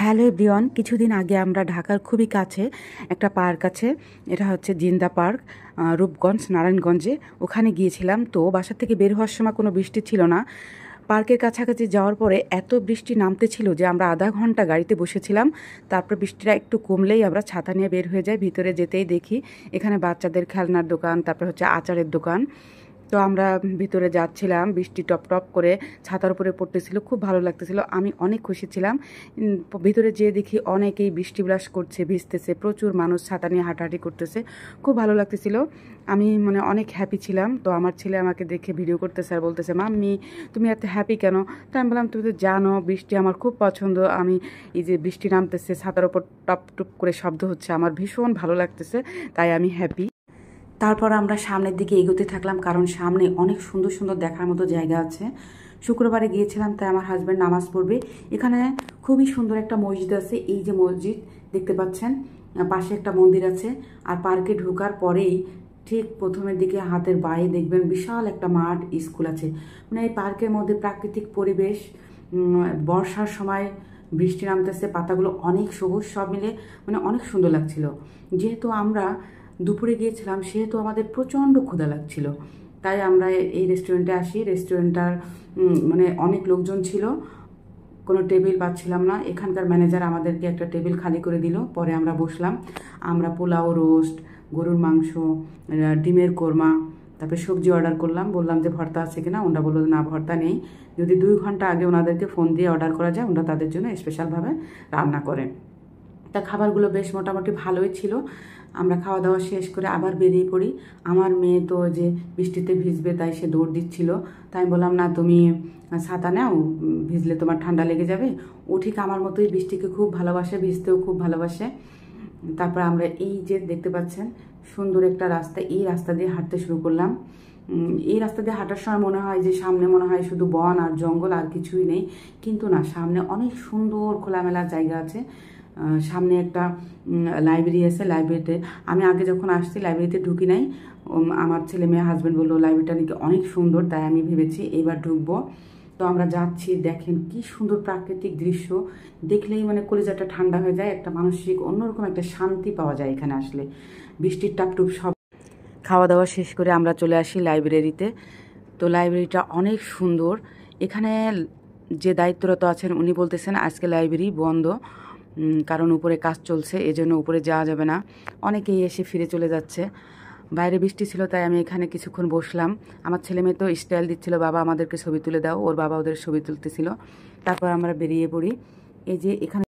Hello everyone, কিছুদিন আগে আমরা ঢাকার খুবই কাছে একটা পার্ক আছে, এটা হচ্ছে জিন্দা পার্ক, রূপগঞ্জ নারায়ণগঞ্জে। ওখানে গিয়েছিলাম। তো বাসা থেকে বের হওয়ার সময় কোনো বৃষ্টি ছিল না। পার্কের কাছাকাছি যাওয়ার পরে এত বৃষ্টি নামতেছিল যে আমরা আধা ঘন্টা গাড়িতে বসেছিলাম। তারপর বৃষ্টিটা একটু কমলেই আমরা ছাতা নিয়ে বের হয়ে যাই। ভিতরে যেতেই দেখি এখানে বাচ্চাদের খেলনার দোকান, তারপর হচ্ছে আচারের দোকান। তো আমরা ভিতরে যাচ্ছিলাম, বৃষ্টি টপ টপ করে ছাতার উপরে পড়তেছিল, খুব ভালো লাগতেছিল। আমি অনেক খুশি ছিলাম। ভিতরে যেয়ে দেখি অনেকেই বৃষ্টি ব্লাশ করছে, ভিজতেছে, প্রচুর মানুষ ছাতা নিয়ে হাঁটাহাঁটি করতেছে, খুব ভালো লাগতেছিল। আমি অনেক হ্যাপি ছিলাম। তো আমার ছেলে আমাকে দেখে ভিডিও করতেছে আর বলতেছে, মাম্মি তুমি এত হ্যাপি কেন? তো আমি বললাম, তুমি তো জানো বৃষ্টি আমার খুব পছন্দ। আমি এই যে বৃষ্টি নামতেছে, ছাতার ওপর টপ টপ করে শব্দ হচ্ছে, আমার ভীষণ ভালো লাগতেছে, তাই আমি হ্যাপি। তারপর আমরা সামনের দিকে এগোতে থাকলাম, কারণ সামনে অনেক সুন্দর সুন্দর দেখার মতো জায়গা আছে। শুক্রবারে গিয়েছিলাম, তাই আমার হাজব্যান্ড নামাজ পড়বে। এখানে খুবই সুন্দর একটা মসজিদ আছে, এই যে মসজিদ দেখতে পাচ্ছেন, পাশে একটা মন্দির আছে। আর পার্কে ঢোকার পরেই ঠিক প্রথমের দিকে হাতের বাঁয়ে দেখবেন বিশাল একটা মাঠ, স্কুল আছে। এই পার্কের মধ্যে প্রাকৃতিক পরিবেশ, বর্ষার সময় বৃষ্টি নামতেছে, পাতাগুলো অনেক সবুজ, সব মিলে অনেক সুন্দর লাগছিল। যেহেতু আমরা দুপুরে গিয়েছিলাম, সেহেতু আমাদের প্রচণ্ড ক্ষুধা লাগছিল, তাই আমরা এই রেস্টুরেন্টে আসি। রেস্টুরেন্টটার অনেক লোকজন ছিল, কোনো টেবিল পাচ্ছিলাম না। এখানকার ম্যানেজার আমাদেরকে একটা টেবিল খালি করে দিল, পরে আমরা বসলাম। আমরা পোলাও, রোস্ট, গরুর মাংস, ডিমের কোরমা, তারপরে সবজি অর্ডার করলাম। বললাম যে ভর্তা আছে কিনা, ওনারা বললো না ভর্তা নেই। যদি 2 ঘন্টা আগে ওনাদেরকে ফোন দিয়ে অর্ডার করা যায়, ওনারা তাদের জন্য স্পেশালভাবে রান্না করেন। তা খাবারগুলো বেশ মোটামুটি ভালোই ছিল। আমরা খাওয়া দাওয়া শেষ করে আবার বেরিয়ে পড়ি। আমার মেয়ে তো যে বৃষ্টিতে ভিজবে, তাই সে দৌড় দিচ্ছিল। তাই আমি বললাম, না তুমি ছাতা নাও, ভিজলে তোমার ঠান্ডা লেগে যাবে। ও ঠিক আমার মতোই বৃষ্টিকে খুব ভালোবাসে, ভিজতেও খুব ভালোবাসে। তারপর আমরা এই যে দেখতে পাচ্ছেন সুন্দর একটা রাস্তা, এই রাস্তা দিয়ে হাঁটতে শুরু করলাম। এই রাস্তা দিয়ে হাঁটার সময় মনে হয় যে সামনে শুধু বন আর জঙ্গল, আর কিছুই নেই। কিন্তু না, সামনে অনেক সুন্দর খোলামেলা জায়গা আছে। সামনে একটা লাইব্রেরি আছে। লাইব্রেরিতে আমি আগে যখন আসছি লাইব্রেরিতে ঢুকি নাই। আমার ছেলে মেয়ে হাজব্যান্ড বললো লাইব্রেরিটা নাকি অনেক সুন্দর, তাই আমি ভেবেছি এইবার ঢুকবো। তো আমরা যাচ্ছি, দেখেন কি সুন্দর প্রাকৃতিক দৃশ্য, দেখলেই কলিজাটা ঠান্ডা হয়ে যায়। একটা মানসিক অন্যরকম একটা শান্তি পাওয়া যায় এখানে আসলে। বৃষ্টির টাপটুপ সব খাওয়া দাওয়া শেষ করে আমরা চলে আসি লাইব্রেরিতে। তো লাইব্রেরিটা অনেক সুন্দর। এখানে যে দায়িত্বরত আছেন উনি বলতেছেন আজকে লাইব্রেরি বন্ধ, কারণ উপরে কাজ চলছে, এজন্য উপরে যাওয়া যাবে না। অনেকেই এসে ফিরে চলে যাচ্ছে। বাইরে বৃষ্টি ছিল, তাই আমি এখানে কিছুক্ষণ বসলাম। আমার ছেলে মেয়ে তো স্টাইল দিচ্ছিল, বাবা আমাদেরকে ছবি তুলে দাও, ওর বাবা ওদের ছবি তুলতেছিল। তারপর আমরা বেরিয়ে পড়ি। এই যে এখানে